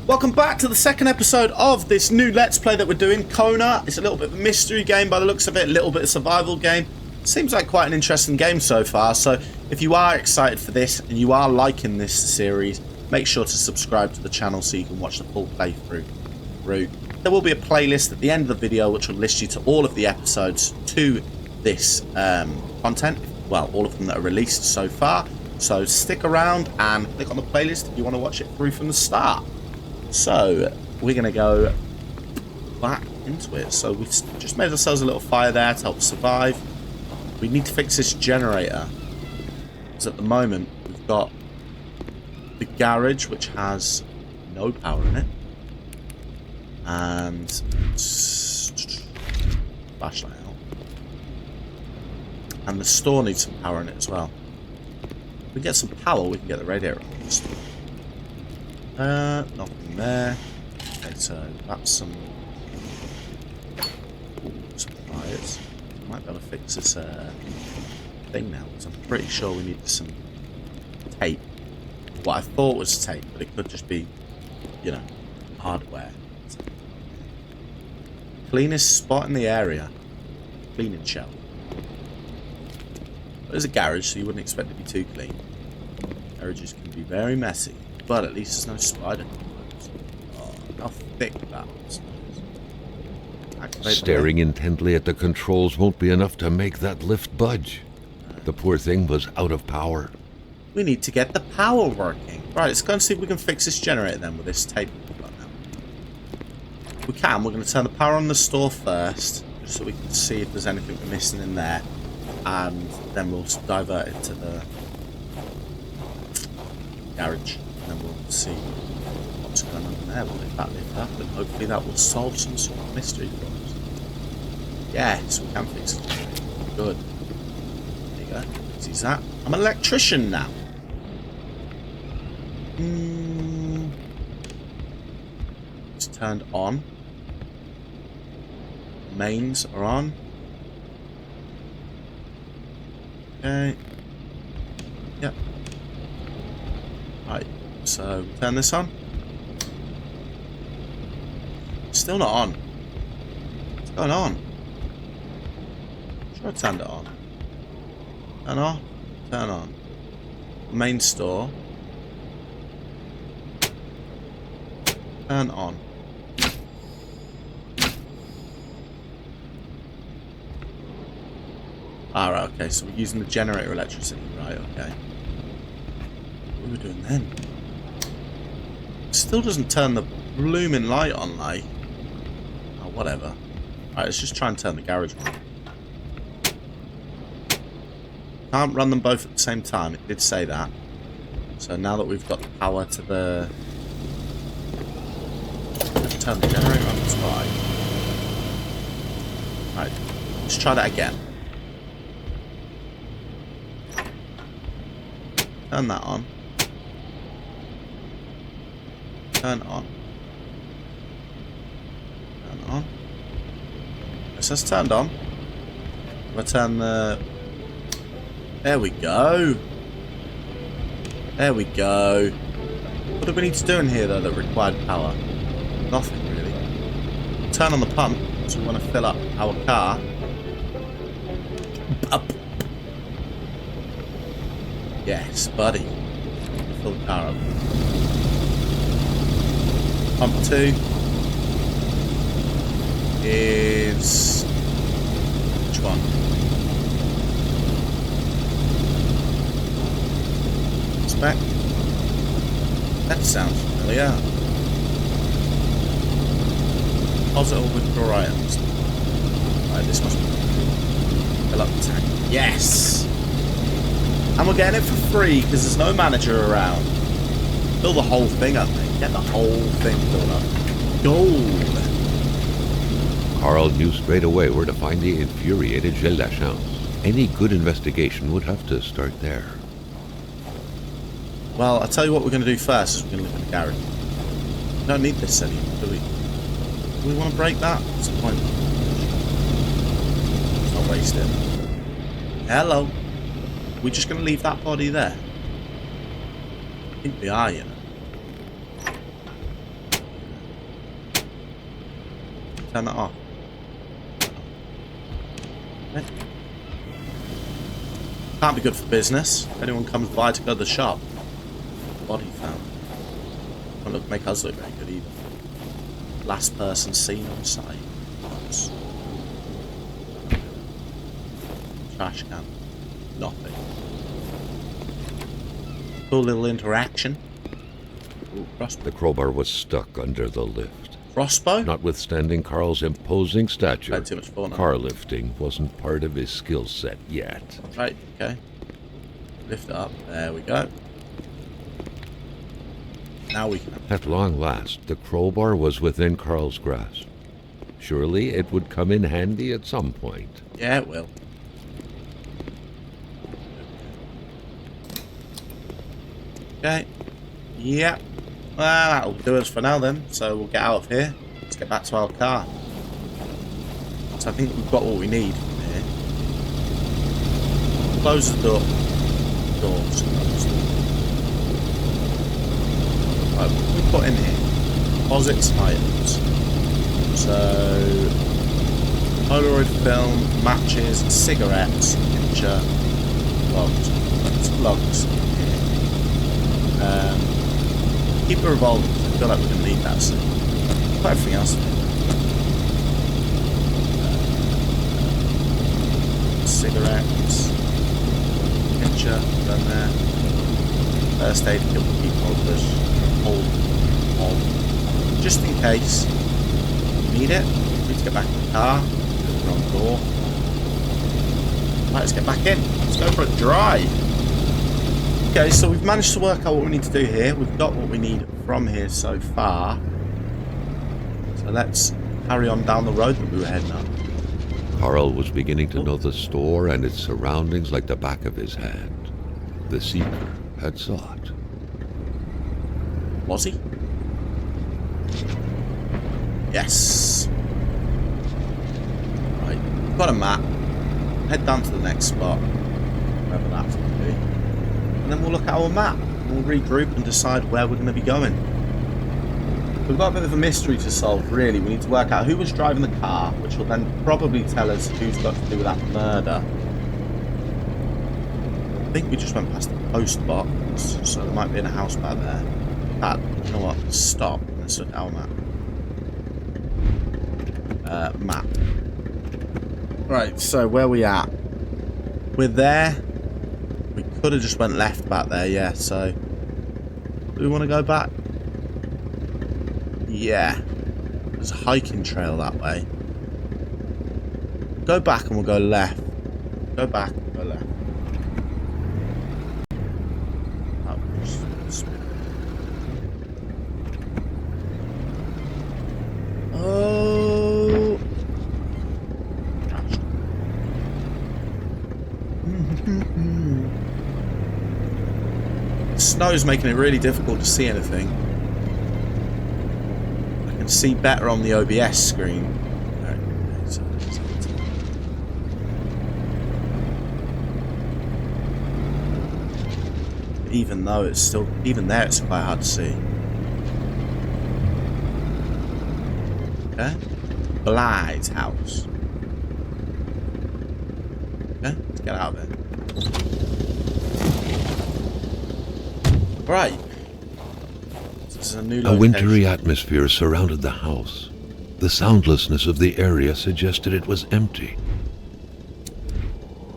Welcome back to the second episode of this new Let's Play that we're doing, Kona. It's a little bit of a mystery game by the looks of it, a little bit of survival game. Seems like quite an interesting game so far, so if you are excited for this and you are liking this series, make sure to subscribe to the channel so you can watch the full playthrough. There will be a playlist at the end of the video which will list you to all of the episodes to this content, well, all of them that are released so far. So stick around and click on the playlist if you want to watch it through from the start. So we're going to go back into it. So we just made ourselves a little fire there to help survive. We need to fix this generator, because at the moment we've got the garage which has no power in it, and flashlight out, and the store needs some power in it as well. If we get some power, we can get the radiator on. Nothing there. Okay, so that's some wires. Might be able to fix this thing now, because I'm pretty sure we need some tape. What I thought was tape, but it could just be, you know, hardware. Cleanest spot in the area. Cleaning shell. There's a garage, so you wouldn't expect it to be too clean. Garages can be very messy, but at least there's no spider. Oh, how thick that was. Staring intently at the controls won't be enough to make that lift budge. The poor thing was out of power. We need to get the power working. Right, let's go and see if we can fix this generator then with this tape we've got now. If we can, we're going to turn the power on the store first, just so we can see if there's anything we're missing in there. And then we'll divert it to the garage. And then we'll see what's going on in there. We'll let that lift up, and hopefully that will solve some sort of mystery for us. Yes, we can fix it. Good. There you go. Easy that. I'm an electrician now. It's turned on. Mains are on. Okay. Yep. Right. So turn this on. Still not on. What's going on? Sure, I turned it on. Turn off. Turn on. Main store. Turn on. Alright, okay, so we're using the generator electricity, right, okay. What are we doing then? Still doesn't turn the blooming light on, like. Oh, whatever. Alright, let's just try and turn the garage on. Can't run them both at the same time, it did say that. So now that we've got the power to the... Let's turn the generator on, that's right. Right, let's try that again. Turn that on. Turn on. Turn on. It says turned on. We'll turn the... There we go. There we go. What do we need to do in here, though, that required power? Nothing, really. Turn on the pump, so we want to fill up our car. Up. Yes, buddy. Fill the car up. Pump 2 is... Which one? Back. That sounds familiar. Deposit or withdraw items. Right, this must be. Fill up the tank. Yes! And we're getting it for free because there's no manager around. Fill the whole thing up, mate. Get the whole thing filled up. Gold! Carl knew straight away where to find the infuriated Gilles Lachance. Any good investigation would have to start there. Well, I'll tell you what we're going to do first is we're going to look in the garage. We don't need this anymore, do we? Do we want to break that? What's the point? Let's not waste it. Hello. We're just going to leave that body there. I think we are, you know. turn that off. Okay. Can't be good for business. If anyone comes by to go to the shop. Body found. Won't make us look very good either. Last person seen on site. Oops. Trash can. Nothing. Cool little interaction. Ooh, crossbow. The crowbar was stuck under the lift. Crossbow? Notwithstanding Carl's imposing stature, Had too much fun. car lifting wasn't part of his skill set yet. Right, okay. Lift it up. There we go. Now we can. At long last, the crowbar was within Carl's grasp. Surely it would come in handy at some point. Yeah, it will. Okay. Yeah. Well, that'll do us for now then. So we'll get out of here. Let's get back to our car. So I think we've got what we need from here. Close the door. Doors closed. Right, what can we put in here? Deposit some items. So Polaroid film, matches, cigarettes, picture, logs. Logs. Keep a revolver. I feel like we're going to need that soon. Put everything else in. Cigarettes. Picture. Done there. First aid kit will keep holders. Hold. Just in case we need it. We need to get back in the car. Go to the wrong door. Right, let's get back in. Let's go for a drive. Okay, so we've managed to work out what we need to do here. We've got what we need from here so far. So let's carry on down the road that we were heading up. Carl was beginning to know the store and its surroundings like the back of his hand. The seeker had sought. Was he? Yes. Right, we've got a map. Head down to the next spot, wherever that's going to be. And then we'll look at our map. We'll regroup and decide where we're going to be going. We've got a bit of a mystery to solve, really. We need to work out who was driving the car, which will then probably tell us who's got to do with that murder. I think we just went past the post box, so there might be in a house back there. You know what? Stop. Let's look at our map. Map. Right, so where we at? We're there. We could have just went left back there, yeah, so... Do we want to go back? Yeah. There's a hiking trail that way. Go back and we'll go left. Go back and we'll go left. Oh. The snow's making it really difficult to see anything. I can see better on the OBS screen. Even though it's still, even there it's quite hard to see. Okay. Blythe's house. Okay, let's get out of there. Right. This is a new location. A wintry atmosphere surrounded the house. The soundlessness of the area suggested it was empty.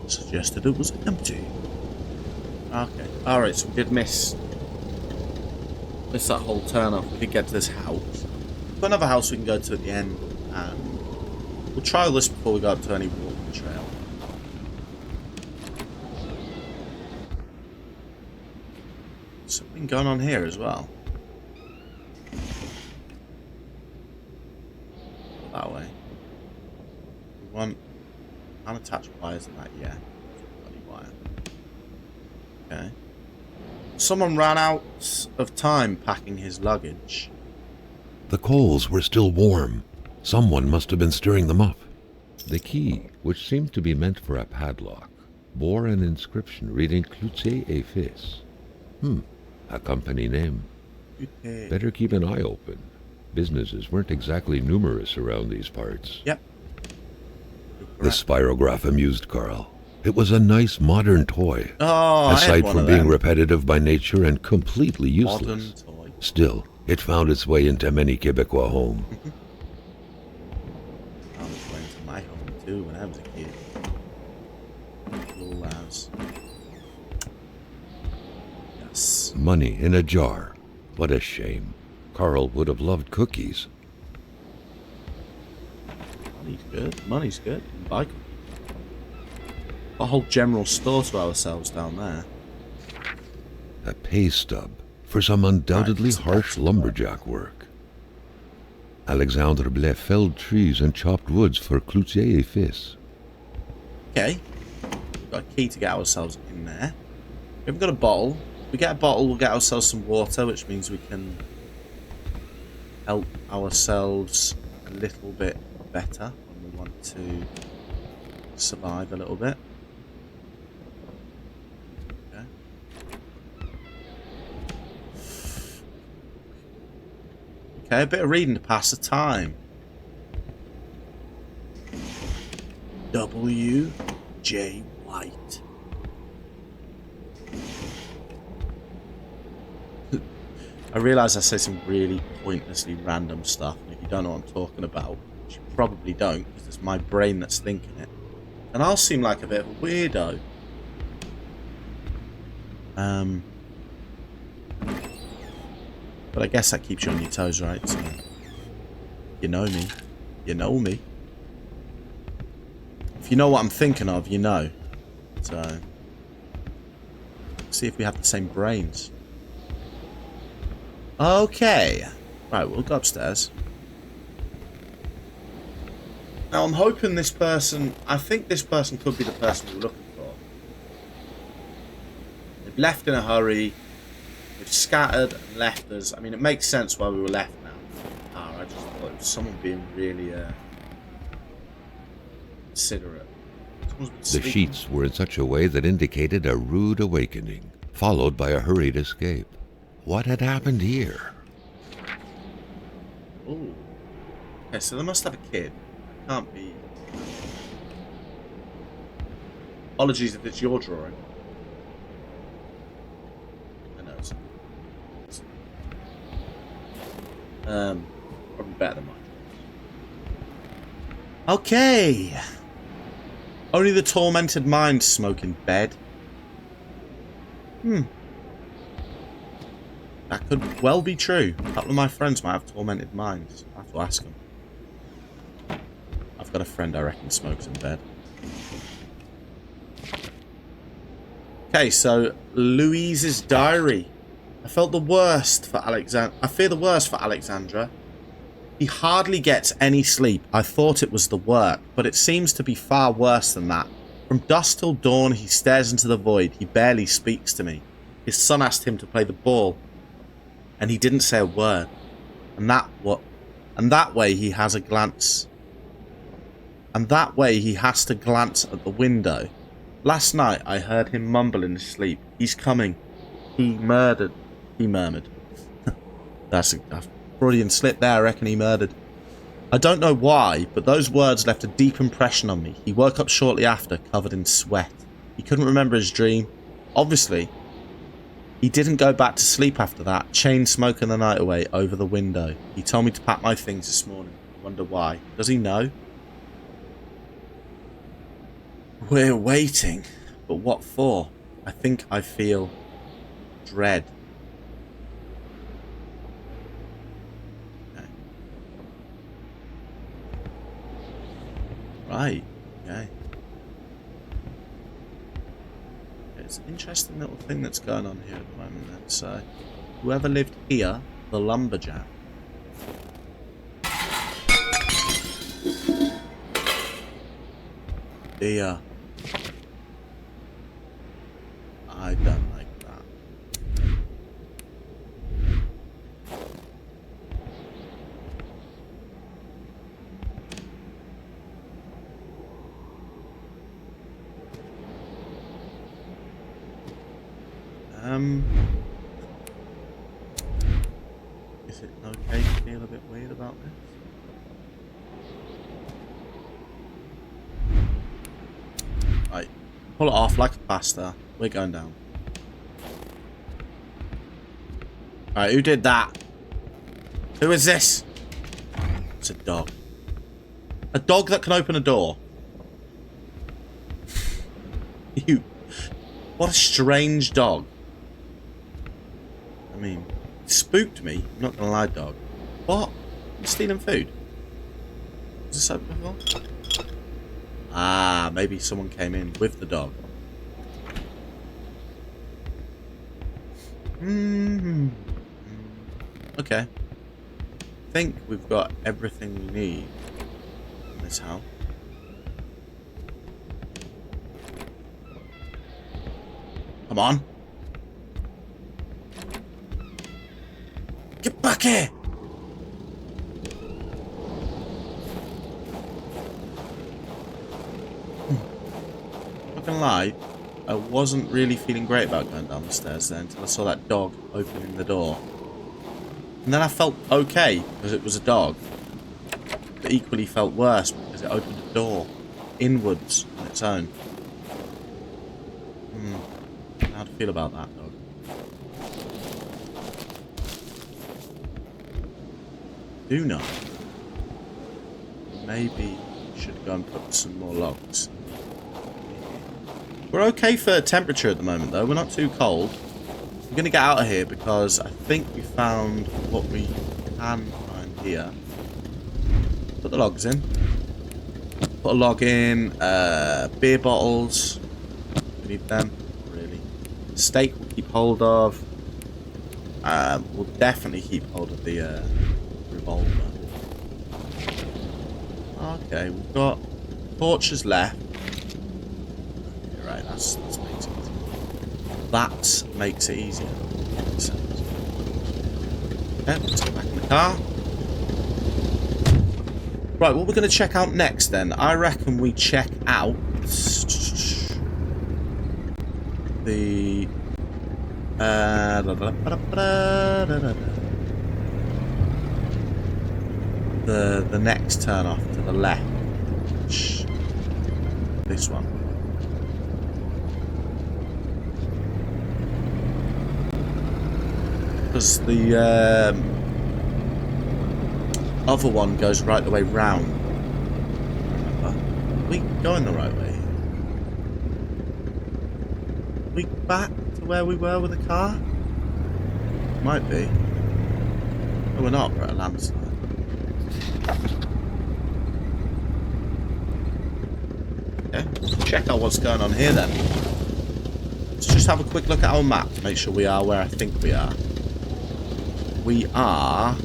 Suggested it was empty. Okay. Alright, so we did miss that whole turn off. We did get to this house. We've got another house we can go to at the end, and we'll try this before we go up to any walking trail. Something going on here as well. That way. We want unattached wires and that, yeah. Bloody wire. Okay. Someone ran out of time packing his luggage. The coals were still warm. Someone must have been stirring them up. The key, which seemed to be meant for a padlock, bore an inscription reading Cloutier et Fils. A company name. Better keep an eye open. Businesses weren't exactly numerous around these parts. Yep. The spirograph amused Carl. It was a nice modern toy. Oh, aside from being repetitive by nature and completely useless. Modern toy. Still, it found its way into many Quebecois homes. I was going to my home too when I was a kid. Little lads. Yes. Money in a jar. What a shame. Carl would have loved cookies. Money's good. Money's good. Buy cookies. A whole general store to ourselves down there. A pay stub for some undoubtedly harsh lumberjack work. Alexandre Blais felled trees and chopped woods for Cloutier et Fils. Okay. We've got a key to get ourselves in there. We've got a bottle. If we get a bottle, we'll get ourselves some water, which means we can help ourselves a little bit better when we want to survive a little bit. Okay. Okay, a bit of reading to pass the time. W.J. White. I realise I say some really pointlessly random stuff, and if you don't know what I'm talking about, which you probably don't, because it's my brain that's thinking it, and I'll seem like a bit of a weirdo. But I guess that keeps you on your toes, right? So, you know me. You know me. If you know what I'm thinking of, you know. So, see if we have the same brains. Okay. Right, we'll go upstairs. Now, I'm hoping this person... I think this person could be the person we're looking for. They've left in a hurry. They've scattered and left us. I mean, it makes sense why we were left now. I just thought it was someone being really considerate. The sheets were in such a way that indicated a rude awakening, followed by a hurried escape. What had happened here? Ooh. Okay, so they must have a kid. Can't be. Apologies if it's your drawing. I know it's probably better than mine. Okay. Only the tormented mind smoke in bed. That could well be true. A couple of my friends might have tormented minds. I have to ask them. I've got a friend I reckon smokes in bed. Okay, so Louise's diary. I felt the worst for Alexandra. I fear the worst for Alexandra. He hardly gets any sleep. I thought it was the work, but it seems to be far worse than that. From dusk till dawn, he stares into the void. He barely speaks to me. His son asked him to play the ball, and he didn't say a word. And that way he has a glance. And that way he has to glance at the window. Last night I heard him mumble in his sleep. He's coming. He murmured. That's a Freudian slip there. I reckon he murdered. I don't know why, but those words left a deep impression on me. He woke up shortly after, covered in sweat. He couldn't remember his dream. Obviously, he didn't go back to sleep after that, chain smoking the night away over the window. He told me to pack my things this morning. I wonder why. Does he know? We're waiting. But what for? I think I feel dread. Okay. Right. Okay. It's an interesting little thing that's going on here at the moment then. So, whoever lived here, the lumberjack. Yeah. I don't like that. Is it okay to feel feel a bit weird about this. Right, pull it off like a pasta. We're going down. Alright, who did that? Who is this? It's a dog. A dog that can open a door. You. What a strange dog. I mean, it spooked me. I'm not gonna lie, dog. What? You're stealing food? Was this open before? Ah, maybe someone came in with the dog. Okay. I think we've got everything we need in this house. Come on. Get back here! Not gonna lie, I wasn't really feeling great about going down the stairs then until I saw that dog opening the door. And then I felt okay because it was a dog. But equally felt worse because it opened a door inwards on its own. How do you feel about that, dog? Do know. Maybe we should go and put some more logs. We're okay for temperature at the moment, though. We're not too cold. I'm going to get out of here because I think we found what we can find here. Put the logs in. Put a log in. Beer bottles. We need them. Really. Steak we'll keep hold of. We'll definitely keep hold of the revolver. Okay, we've got torches left. Okay, right, that makes it easier. That makes it easier. Okay, let's get back in the car. Right, what we're going to check out next then, I reckon we check out the the next turn off to the left. This one. Because the other one goes right the way round. Remember? Are we going the right way? Are we back to where we were with the car? Might be. No, we're not. We're at a landslide. Okay, let's check out what's going on here then. Let's just have a quick look at our map to make sure we are where I think we are. We are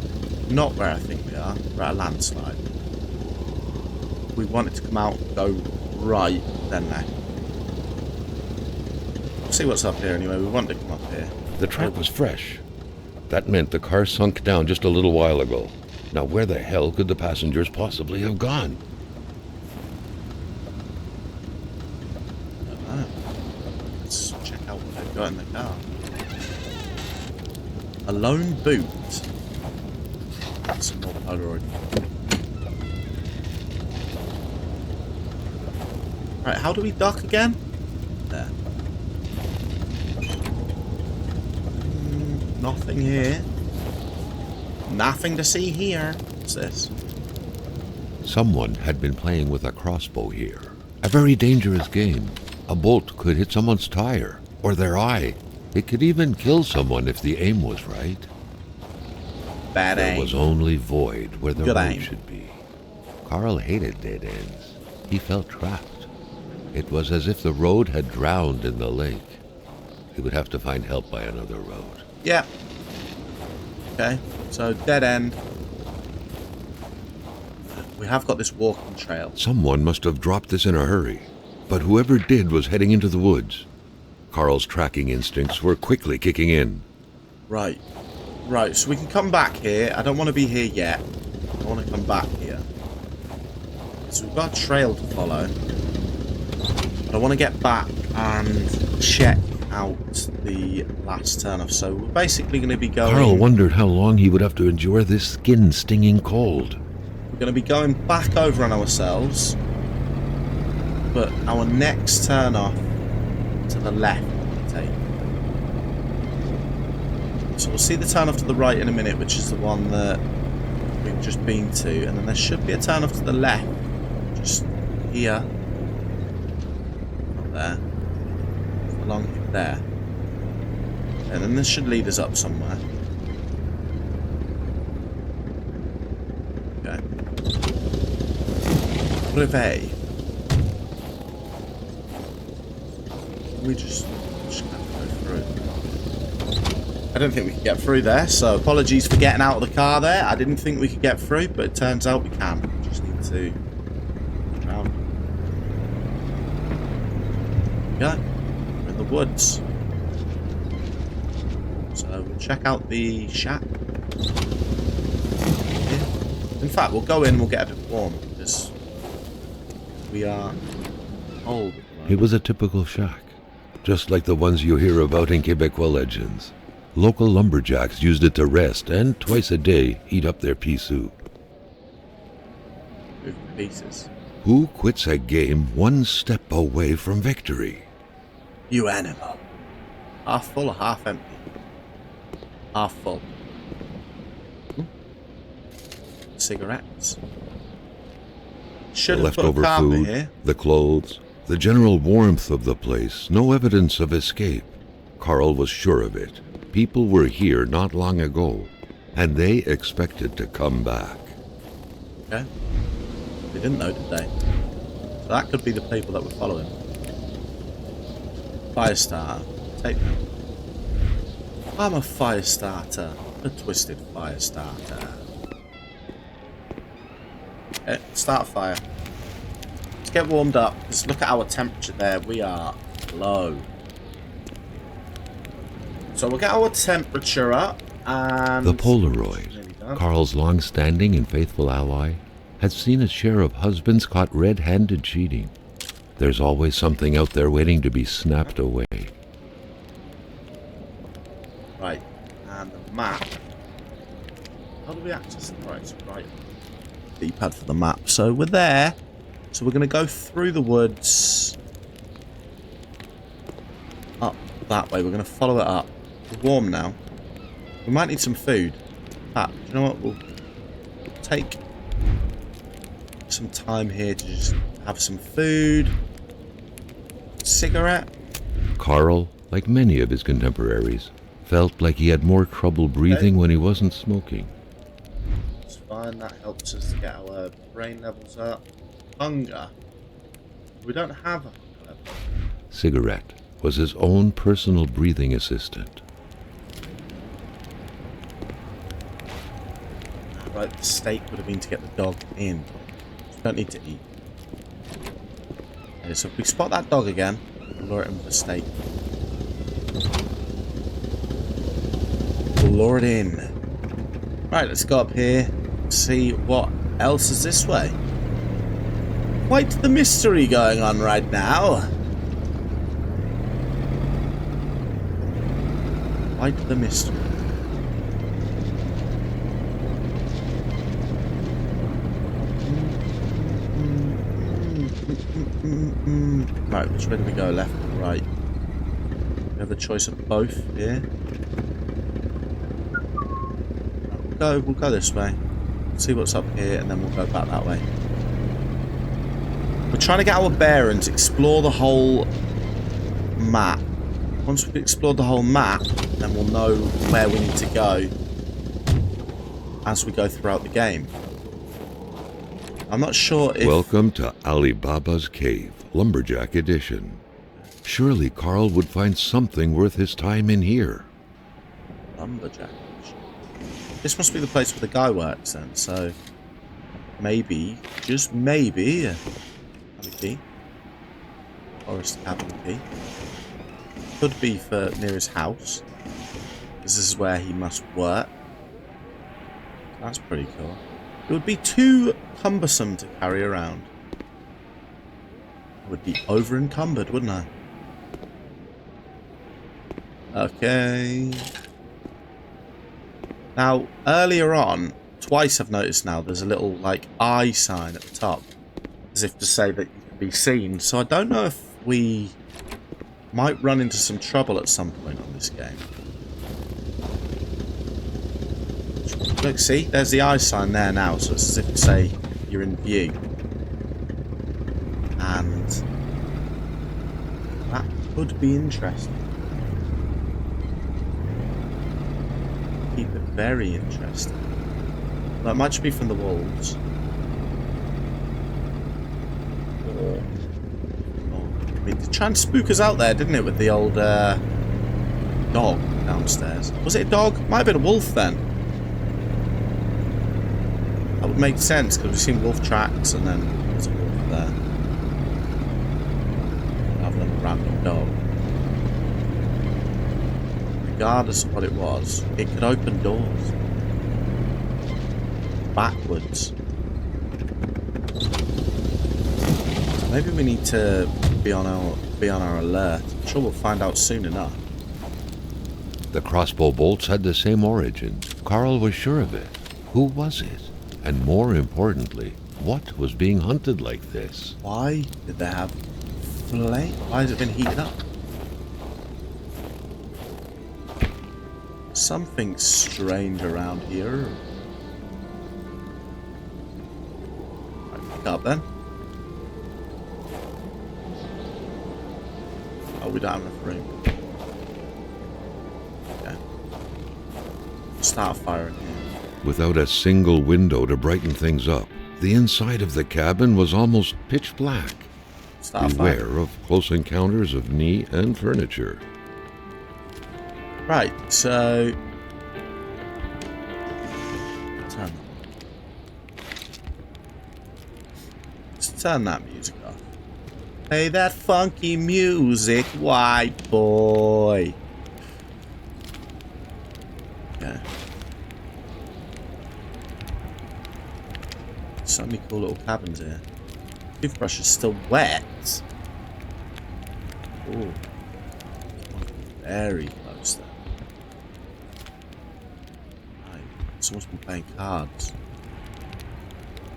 not where I think we are. We're at a landslide. We want it to come out, go right, then left. We'll see what's up here anyway. We want it to come up here. The track was fresh. That meant the car sunk down just a little while ago. Now where the hell could the passengers possibly have gone? I don't know. Let's check out what they've got in the car. A lone boot. Some more Polaroid. Right, how do we dock again? There. Nothing here. Nothing to see here. What's this? Someone had been playing with a crossbow here. A very dangerous game. A bolt could hit someone's tire or their eye. It could even kill someone if the aim was right. Bad aim. There was only void where the Good road aim. should be. Carl hated dead ends. He felt trapped. It was as if the road had drowned in the lake. He would have to find help by another road. Yeah. Okay, so dead end. We have got this walking trail. Someone must have dropped this in a hurry, but whoever did was heading into the woods. Carl's tracking instincts were quickly kicking in. Right. Right, so we can come back here. I don't want to be here yet. I want to come back here. So we've got a trail to follow. But I want to get back and check out the last turnoff. So we're basically going to be going... Carl wondered how long he would have to endure this skin-stinging cold. We're going to be going back over on ourselves, but our next turnoff to the left. Take. So we'll see the turnoff to the right in a minute, which is the one that we've just been to, and then there should be a turnoff to the left, just here, not there, along there, and then this should lead us up somewhere. Okay. Brevet. We just can't go through. I don't think we can get through there, so apologies for getting out of the car there. I didn't think we could get through, but it turns out we can. We just need to drown. Yeah, we're in the woods. So we'll check out the shack. Yeah. In fact, we'll go in, we'll get a bit warm, because we are cold. It was a typical shack, just like the ones you hear about in Quebecois legends. Local lumberjacks used it to rest and twice a day eat up their pea soup. Pieces. Who quits a game one step away from victory? You animal. Half full or half empty? Half full. Cigarettes. Should The have put a leftover carpet food, here. the clothes, the general warmth of the place, no evidence of escape. Carl was sure of it. People were here not long ago, and they expected to come back. Okay. They didn't know, did they? So that could be the people that were following. Fire starter. Take that. I'm a fire starter. A twisted fire starter. Okay, start a fire. Let's get warmed up. Just look at our temperature there. We are low. So we'll get our temperature up, and... The Polaroid, Carl's long-standing and faithful ally, had seen its share of husbands caught red-handed cheating. There's always something out there waiting to be snapped away. Right, and the map. How do we access the right? D-pad for the map. So we're there. So we're going to go through the woods. Up that way. We're going to follow it up. We're warm now. We might need some food. Do you know what? We'll take some time here to just have some food. Cigarette. Carl, like many of his contemporaries, felt like he had more trouble breathing when he wasn't smoking. It's fine. That helps us to get our brain levels up. Hunger. We don't have a hunger level. Cigarette was his own personal breathing assistant. Right, the steak would have been to get the dog in. We don't need to eat. Okay, so if we spot that dog again, we'll lure it in with the steak. We'll lure it in. Right, let's go up here, see what else is this way. Quite the mystery going on right now. Quite the mystery. Right, which way do we go? Left or right? We have the choice of both here. We'll go this way. See what's up here, and then we'll go back that way. We're trying to get our bearings, explore the whole map. Once we've explored the whole map, then we'll know where we need to go as we go throughout the game. I'm not sure if... Welcome to Alibaba's Cave, Lumberjack Edition. Surely Carl would find something worth his time in here. Lumberjack. This must be the place where the guy works then, so... Maybe, just maybe... Have a key. Forest cabin key. Could be for near his house. This is where he must work. That's pretty cool. It would be too cumbersome to carry around. I would be over encumbered, wouldn't I? Okay. Now, earlier on, twice I've noticed now, there's a little, like, eye sign at the top. As if to say that you can be seen. So I don't know if we might run into some trouble at some point on this game. Look, see? There's the eye sign there now. So it's as if to say you're in view. And that could be interesting. Keep it very interesting. That might just be from the walls. Or I mean, it tried to spook us out there, didn't it, with the old dog downstairs? Was it a dog? Might have been a wolf then. That would make sense because we've seen wolf tracks and then there's a wolf there. Rather than a random dog. Regardless of what it was, it could open doors. Backwards. So maybe we need to be on our alert. I'm sure we'll find out soon enough. The crossbow bolts had the same origin. Carl was sure of it. Who was it? And more importantly, what was being hunted like this? Why did they have flame? Why has it been heated up? Something strange around here. Right, pick up then. Oh, we don't have enough room. Okay. Start a fire in here. Without a single window to brighten things up, the inside of the cabin was almost pitch black. Start a fire. Beware of close encounters of knee and furniture. Right, so turn that music off. Play that funky music, white boy. Yeah. So many cool little cabins here. Toothbrush is still wet. Ooh. Very close there. Right. Someone's been playing cards.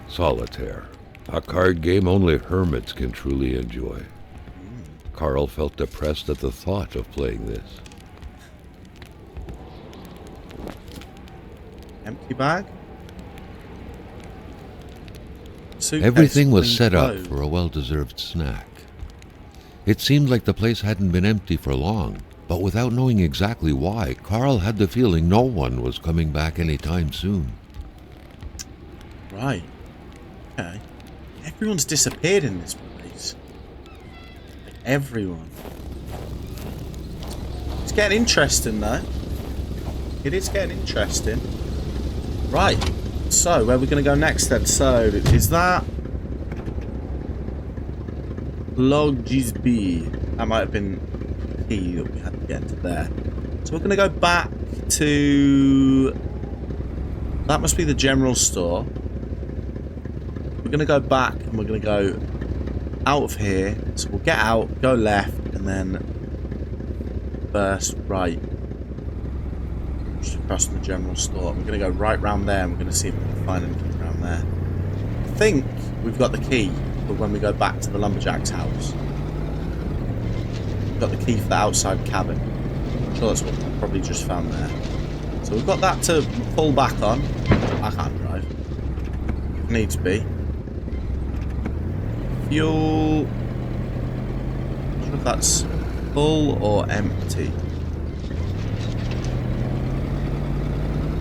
Solitaire. A card game only hermits can truly enjoy. Carl felt depressed at the thought of playing this. Empty bag? Suitcase, Everything was clean set up clothes. for a well-deserved snack. It seemed like the place hadn't been empty for long, but without knowing exactly why, Carl had the feeling no one was coming back anytime soon. Right. Okay. Everyone's disappeared in this place. Like, everyone. It's getting interesting, though. It is getting interesting. Right. So, where are we going to go next, then? So, is that Logisby? That might have been the key that we had to get to there. So, we're going to go back to... That must be the general store. We're going to go back and we're going to go out of here. So we'll get out, go left, and then burst right. Just across from the general store. We're going to go right round there and we're going to see if we can find anything around there. I think we've got the key for when we go back to the lumberjack's house. We've got the key for the outside cabin. I'm sure that's what we probably just found there. So we've got that to pull back on. I can't drive. If needs be. Fuel. I'm not sure if that's full or empty.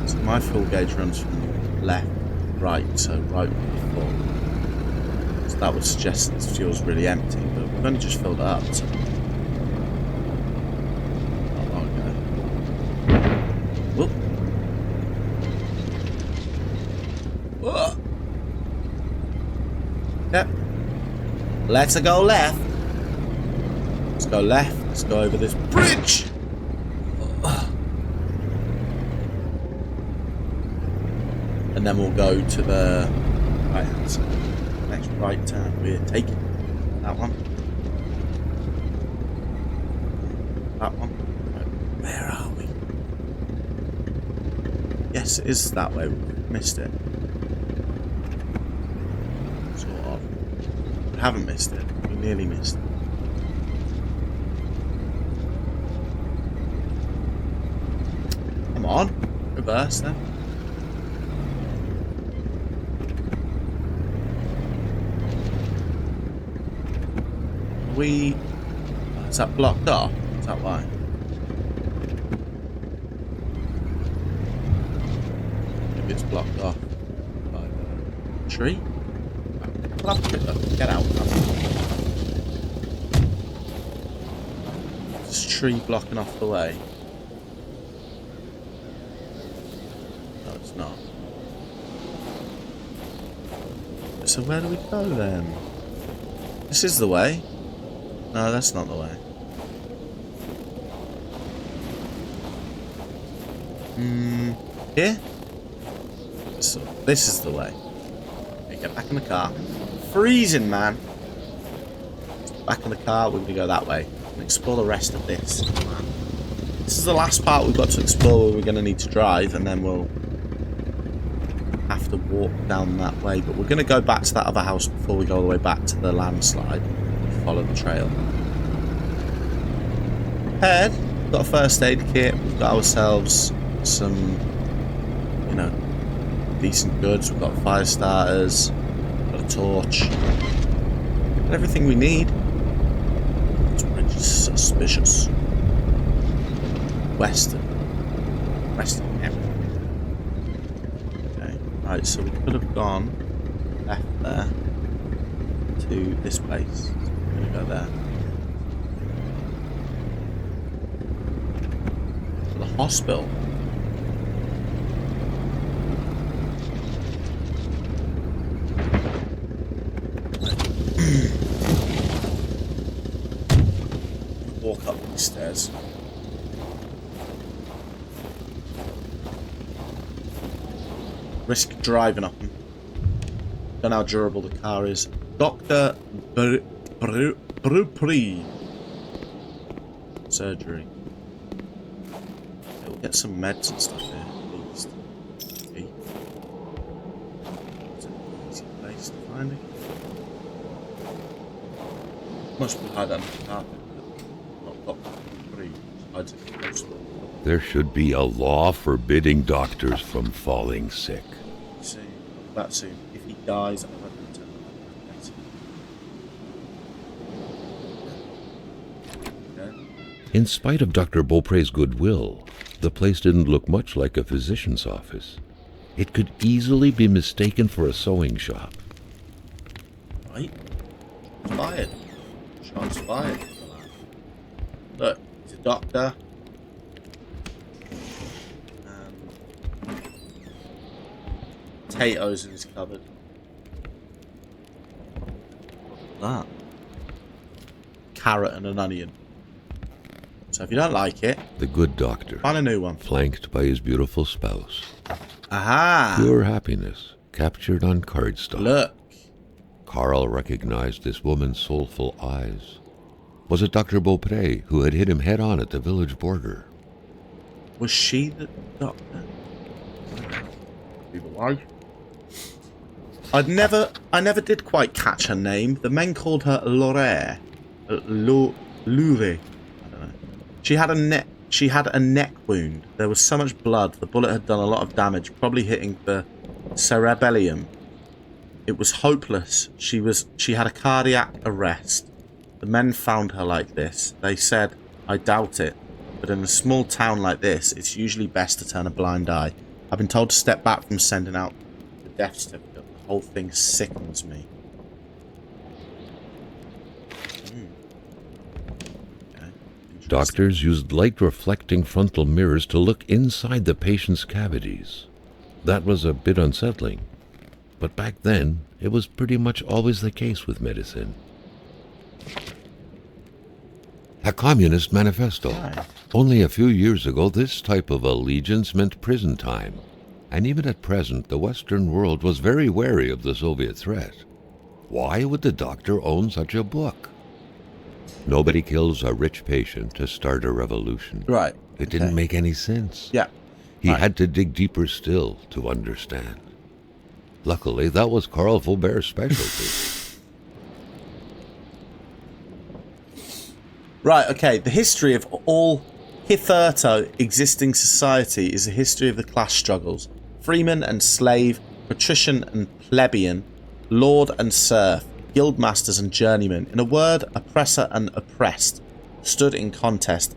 So my fuel gauge runs from left, right, so right would be full. So that would suggest this fuel's really empty, but we've only just filled it up. So. Not long ago. Whoop. Whoa. Yep. Let's go left. Let's go left. Let's go over this bridge. And then we'll go to the right hand side. Next right turn. We're taking that one. That one. Right. Yes, it is that way. We missed it. Sort of. We haven't missed it. We nearly missed it. Come on. Reverse then. Is that blocked off? Is that why? Maybe it's blocked off by the tree? Get out. This tree blocking off the way. No, it's not. So where do we go then? This is the way. No, that's not the way. Here? So, this is the way. Okay, get back in the car. Freezing, man. Back in the car, we're going to go that way. And explore the rest of this. This is the last part we've got to explore where we're going to need to drive, and then we'll have to walk down that way. But we're going to go back to that other house before we go all the way back to the landslide. Follow the trail. Prepared. We've got a first aid kit. We've got ourselves some, you know, decent goods. We've got fire starters. We've got a torch. Got everything we need. It's pretty suspicious. Western. Okay. Right. So we could have gone left there to this place. I'm gonna go there. To the hospital. Walk up these stairs. Risk driving up them. Don't know how durable the car is. Dr. Brupri. Surgery. Okay, we'll get some meds and stuff here, at least. Okay. It's an easy place to find it. Must be hide under the carpet. Not Dr. Brupri. Hides it close to it. There should be a law forbidding doctors from falling sick. See, that soon. If he dies, I'm going to In spite of Dr. Beaupre's goodwill, the place didn't look much like a physician's office. It could easily be mistaken for a sewing shop. Right. Fired. Shots fired. Look, he's a doctor. Potatoes in his cupboard. That. Carrot and an onion. So if you don't like it, The good doctor, find a new one. flanked by his beautiful spouse. Aha! Pure happiness, captured on cardstock. Look. Carl recognized this woman's soulful eyes. Was it Dr. Beaupre who had hit him head-on at the village border? Was she the doctor? Be the wife. I never did quite catch her name. The men called her Lure. Lure. I don't know. She had a neck wound. There was so much blood. The bullet had done a lot of damage, probably hitting the cerebellum. It was hopeless. She had a cardiac arrest. The men found her like this. They said, I doubt it. But in a small town like this, it's usually best to turn a blind eye. I've been told to step back from sending out the death certificate. The whole thing sickens me. Okay. Doctors used light-reflecting frontal mirrors to look inside the patient's cavities. That was a bit unsettling. But back then, it was pretty much always the case with medicine. A communist manifesto. Right. Only a few years ago, this type of allegiance meant prison time. And even at present, the Western world was very wary of the Soviet threat. Why would the doctor own such a book? Nobody kills a rich patient to start a revolution. Right. It didn't make any sense. Yeah. He had to dig deeper still to understand. Luckily, that was Carl Faubert's specialty. Right, okay. The history of all hitherto existing society is a history of the class struggles. Freeman and slave, patrician and plebeian, lord and serf, guild masters and journeymen. In a word, oppressor and oppressed stood in contest,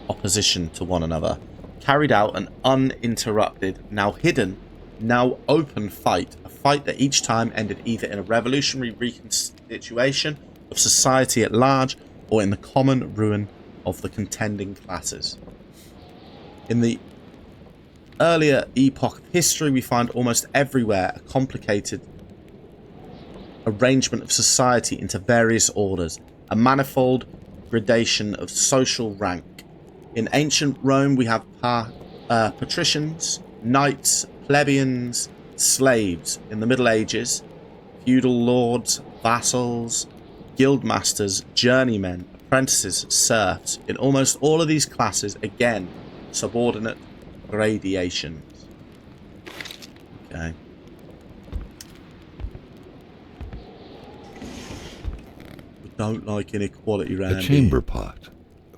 opposition to one another, carried out an uninterrupted, now hidden, now open fight, a fight that each time ended either in a revolutionary reconstitution of society at large or in the common ruin of the contending classes. In the earlier epoch of history, we find almost everywhere a complicated arrangement of society into various orders, a manifold gradation of social rank. In ancient Rome, we have patricians, knights, plebeians, slaves. In the Middle Ages, feudal lords, vassals, guild masters, journeymen, apprentices, serfs. In almost all of these classes, again, subordinate gradations. Okay. We don't like inequality around A chamber pot.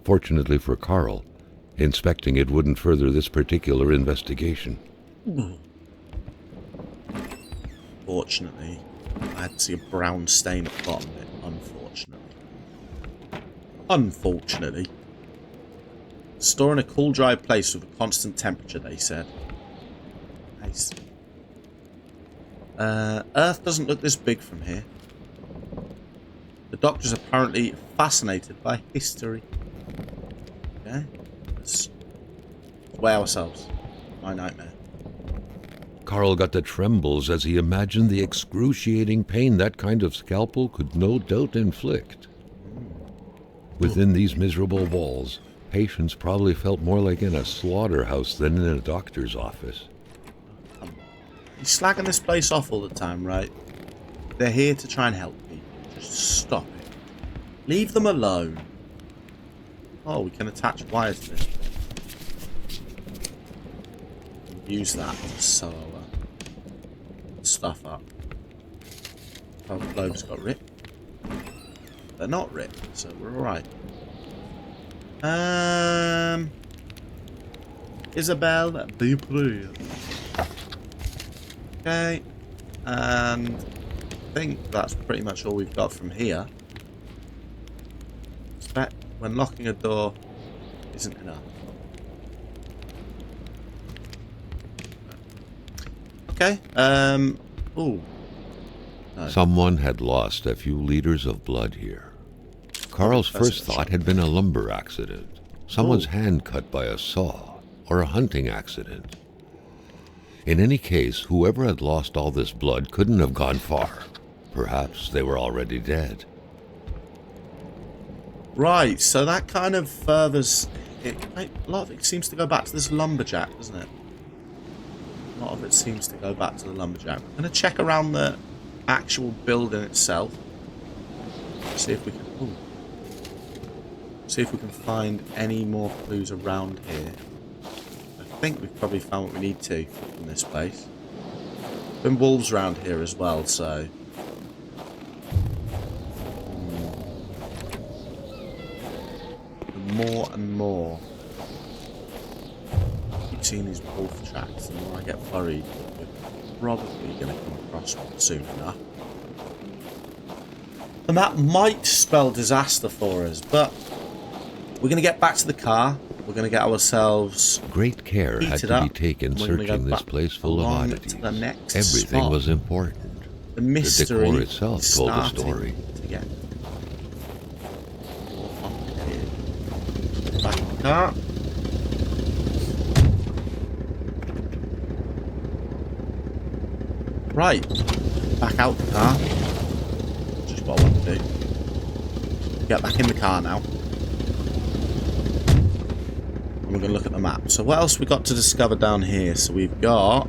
Fortunately for Carl, inspecting it wouldn't further this particular investigation. Fortunately, I had to see a brown stain at the bottom of it, unfortunately. Unfortunately. Store in a cool, dry place with a constant temperature, they said. Nice. Earth doesn't look this big from here. The doctor's apparently fascinated by history. Okay. Let's weigh ourselves. My nightmare. Carl got the trembles as he imagined the excruciating pain that kind of scalpel could no doubt inflict. Within these miserable walls, patients probably felt more like in a slaughterhouse than in a doctor's office. You're slagging this place off all the time, right? They're here to try and help people. Just stop it. Leave them alone. Oh, we can attach wires to this. Use that to sew our stuff up. Our globes got ripped. They're not ripped, so we're alright. Isabelle Dupree. Okay. And I think that's pretty much all we've got from here. Expect when locking a door isn't enough. Okay. Ooh. No. Someone had lost a few liters of blood here. Carl's first thought had been a lumber accident, someone's hand cut by a saw, or a hunting accident. In any case, whoever had lost all this blood couldn't have gone far. Perhaps they were already dead. Right, so that kind of furthers it. A lot of it seems to go back to this lumberjack, doesn't it? A lot of it seems to go back to the lumberjack. I'm going to check around the actual building itself. See if we can. Ooh. See if we can find any more clues around here. I think we've probably found what we need to in this place. Been wolves around here as well, so. More and more. I keep seeing these wolf tracks, the more I get worried that we're probably going to come across one soon enough. And that might spell disaster for us, but we're going to get back to the car. We're going to get ourselves Great care had to be taken searching this place full of oddities. Everything was important. The mystery the decor itself told the story. To get back in the car. Right, back out the car. Just what I want to do. Get back in the car now. And we're going to look at the map. So what else we got to discover down here? So we've got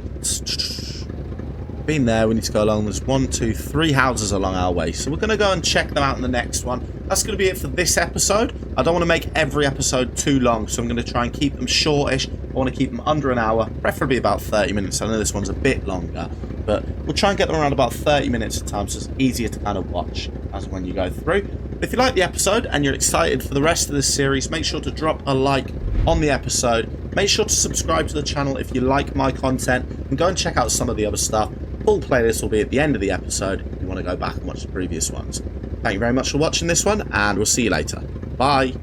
Been there, we need to go along. There's 1, 2, 3 houses along our way. So we're going to go and check them out in the next one. That's going to be it for this episode. I don't want to make every episode too long, so I'm going to try and keep them shortish. I want to keep them under an hour, preferably about 30 minutes. I know this one's a bit longer, but we'll try and get them around about 30 minutes at a time, so it's easier to kind of watch as when you go through. If you like the episode and you're excited for the rest of this series, make sure to drop a like on the episode. Make sure to subscribe to the channel if you like my content, and go and check out some of the other stuff. Full playlist will be at the end of the episode if you want to go back and watch the previous ones. Thank you very much for watching this one, and we'll see you later. Bye.